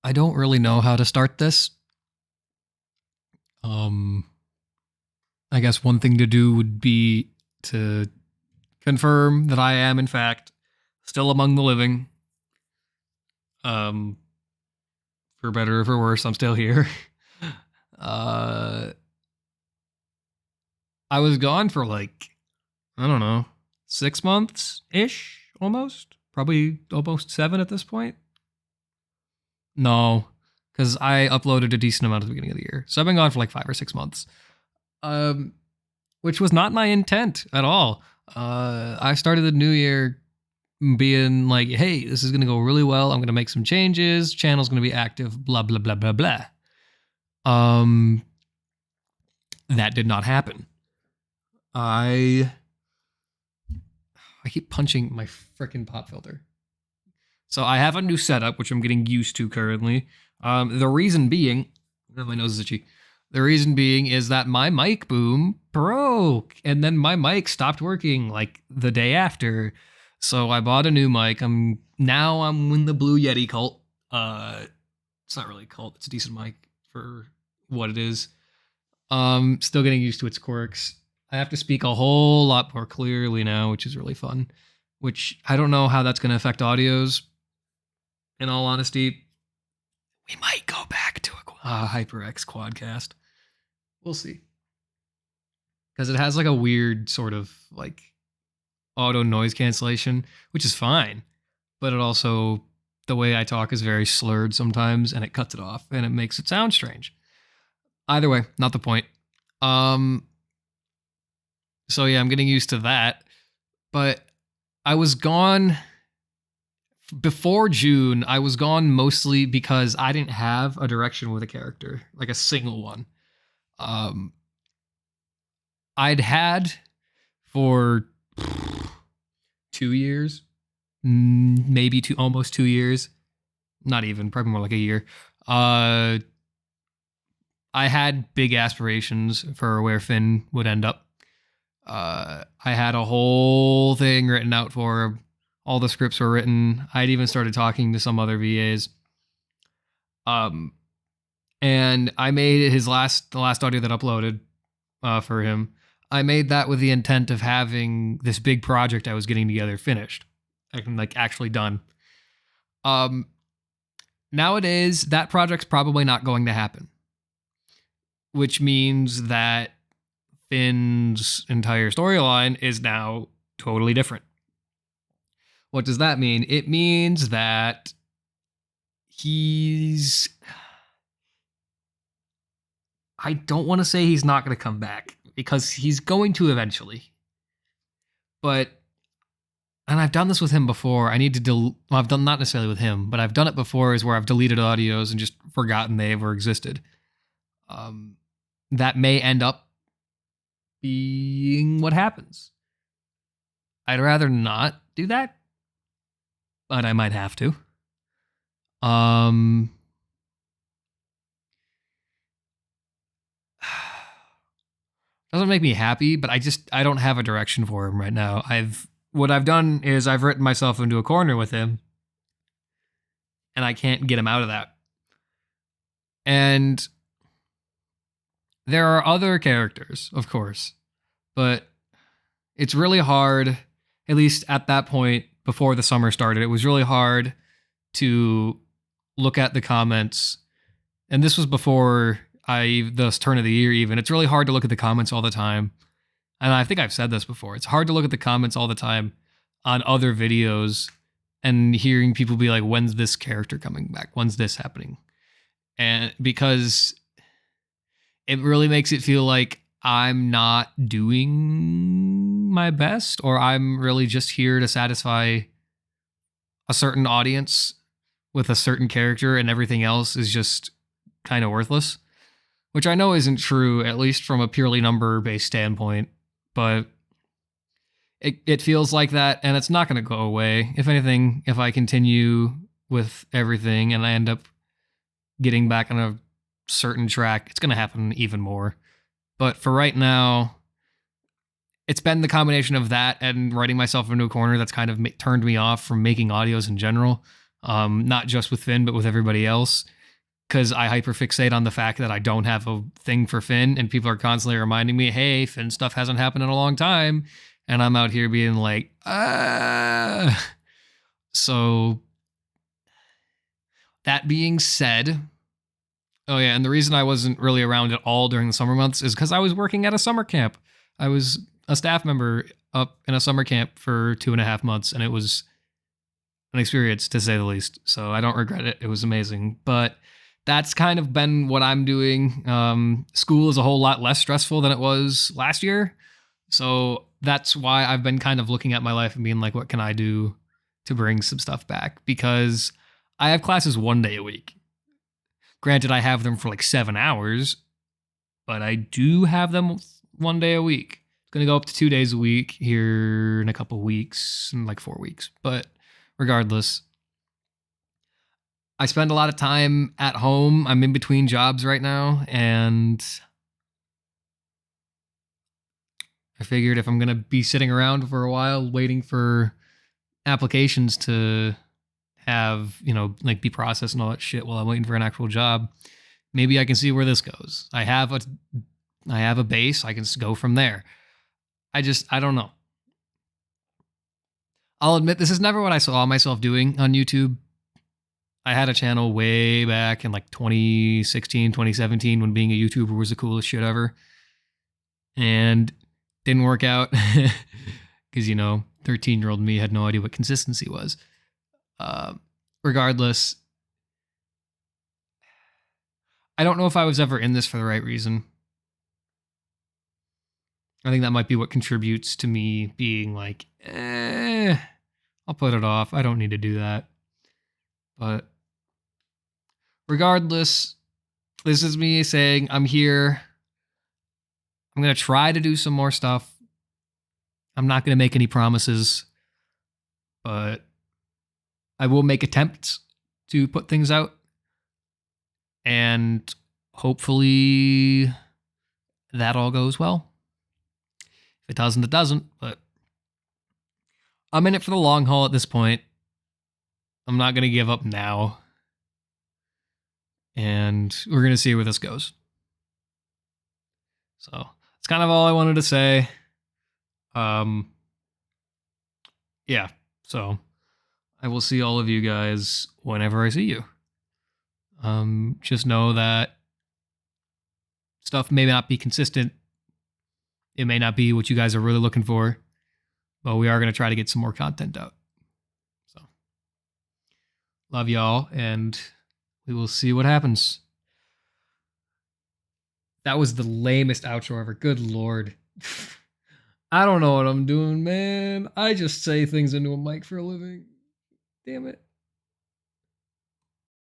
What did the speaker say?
I don't really know how to start this. Um, I guess one thing to do would be to confirm that I am, in fact, still among the living. Um, for better or for worse, I'm still here. uh, I was gone for like, I don't know, 6 months ish, almost. Probably almost 7 at this point. No, because I uploaded a decent amount at the beginning of the year. So I've been gone for like 5 or 6 months. Um, which was not my intent at all. I started the new year being like, hey, this is going to go really well. I'm going to make some changes. Channel's going to be active, blah, blah, blah, blah, blah. Um, that did not happen. I keep punching my freaking pop filter. So I have a new setup, which I'm getting used to currently. The reason being, my nose is itchy. The reason being is that my mic boom broke, and then my mic stopped working like the day after. So I bought a new mic. I'm in the Blue Yeti cult. It's not really a cult. It's a decent mic for what it is. Still getting used to its quirks. I have to speak a whole lot more clearly now, which is really fun. Which I don't know how that's going to affect audios. In all honesty, we might go back to a HyperX quadcast. We'll see. Because it has like a weird sort of like auto noise cancellation, which is fine. But it also, the way I talk is very slurred sometimes, and it cuts it off, and it makes it sound strange. Either way, not the point. So yeah, I'm getting used to that. But I was gone before June. I was gone mostly because I didn't have a direction with a character, like a single one. I'd had for 2 years, maybe almost 2 years, not even, probably more like a year. I had big aspirations for where Finn would end up. I had a whole thing written out for him. All the scripts were written. I'd even started talking to some other VAs. And I made the last audio that uploaded for him. I made that with the intent of having this big project I was getting together finished, like actually done. Nowadays, that project's probably not going to happen, which means that Finn's entire storyline is now totally different. What does that mean? It means that I don't want to say he's not going to come back, because he's going to eventually. And I've done this with him before. I've done, not necessarily with him, but I've done it before, is where I've deleted audios and just forgotten they ever existed. That may end up being what happens. I'd rather not do that, but I might have to. Doesn't make me happy, but I don't have a direction for him right now. What I've done is I've written myself into a corner with him, and I can't get him out of that. And there are other characters, of course, but it's really hard, at least at that point before the summer started, it was really hard to look at the comments. And this was before the turn of the year even. It's really hard to look at the comments all the time. And I think I've said this before. It's hard to look at the comments all the time on other videos and hearing people be like, when's this character coming back? When's this happening? And because it really makes it feel like I'm not doing my best, or I'm really just here to satisfy a certain audience with a certain character, and everything else is just kind of worthless, which I know isn't true, at least from a purely number-based standpoint, but it feels like that, and it's not going to go away. If anything, if I continue with everything and I end up getting back on a certain track, it's going to happen even more. But for right now, it's been the combination of that and writing myself into a corner that's kind of turned me off from making audios in general. Not just with Finn, but with everybody else. Because I hyperfixate on the fact that I don't have a thing for Finn, and people are constantly reminding me, hey, Finn stuff hasn't happened in a long time. And I'm out here being like, ah. So, that being said, oh yeah, and the reason I wasn't really around at all during the summer months is because I was working at a summer camp. I was a staff member up in a summer camp for 2.5 months, and it was an experience to say the least. So I don't regret it. It was amazing. But that's kind of been what I'm doing. School is a whole lot less stressful than it was last year. So that's why I've been kind of looking at my life and being like, what can I do to bring some stuff back? Because I have classes 1 day a week. Granted, I have them for like 7 hours, but I do have them 1 day a week. It's going to go up to 2 days a week here in a couple weeks, in like 4 weeks. But regardless, I spend a lot of time at home. I'm in between jobs right now, and I figured if I'm going to be sitting around for a while waiting for applications to have, like be processed and all that shit while I'm waiting for an actual job, maybe I can see where this goes. I have a base. I can go from there. I don't know. I'll admit this is never what I saw myself doing on YouTube. I had a channel way back in like 2016, 2017 when being a YouTuber was the coolest shit ever. And didn't work out because, 13-year-old me had no idea what consistency was. Regardless, I don't know if I was ever in this for the right reason. I think that might be what contributes to me being like, I'll put it off. I don't need to do that. But regardless, this is me saying I'm here. I'm going to try to do some more stuff. I'm not going to make any promises, but I will make attempts to put things out. And hopefully that all goes well. If it doesn't, it doesn't. But I'm in it for the long haul at this point. I'm not going to give up now. And we're going to see where this goes. So that's kind of all I wanted to say. Yeah. So I will see all of you guys whenever I see you. Just know that stuff may not be consistent. It may not be what you guys are really looking for, but we are going to try to get some more content out. So love y'all, and we will see what happens. That was the lamest outro ever. Good Lord. I don't know what I'm doing, man. I just say things into a mic for a living. Damn it.